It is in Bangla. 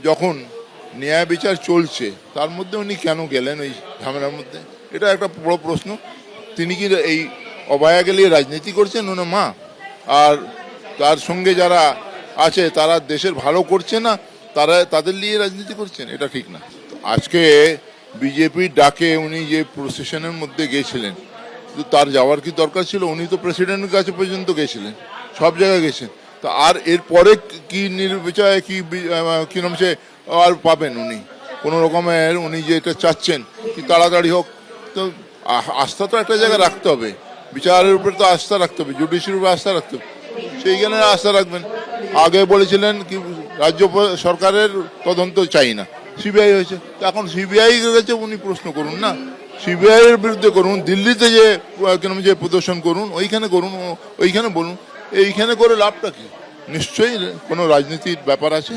যখন ন্যায় বিচার চলছে তার মধ্যে উনি কেন গেলেন ওই ঝামেলার মধ্যে? এটা একটা বড় প্রশ্ন। তিনি কি এই অবায়া গেলে রাজনীতি করছেন ওনার মা? আর তার সঙ্গে যারা আছে তারা দেশের ভালো করছে না, তাদের নিয়ে রাজনীতি করছেন? এটা ঠিক না। আজকে বিজেপির ডাকে উনি যে প্রসেশনের মধ্যে গেছিলেন, কিন্তু তার যাওয়ার কি দরকার ছিল? উনি তো প্রেসিডেন্টের কাছে পর্যন্ত গেছিলেন, সব জায়গায় গেছেন। তো আর এরপরে কি নির্বিচারে কি নাম সে আর পাবেন উনি? কোনো রকমের উনি যে এটা চাচ্ছেন কি তাড়াতাড়ি হোক, তো আস্থা তো একটা জায়গায় রাখতে হবে, বিচারের উপরে তো আস্থা রাখতে হবে, জুডিশিয়ারির উপরে আস্থা রাখতে হবে, সেইখানে আস্থা রাখবেন। আগে বলেছিলেন কি রাজ্য সরকারের তদন্ত চাই না, সিবিআই হয়েছে, এখন সিবিআই কাছে উনি প্রশ্ন করুন না, সিবিআই এর বিরুদ্ধে করুন, দিল্লিতে যে যে প্রদর্শন করুন, ওইখানে করুন, ওইখানে বলুন। এইখানে করে লাভটা কি? নিশ্চয়ই কোনো রাজনীতির ব্যাপার আছে।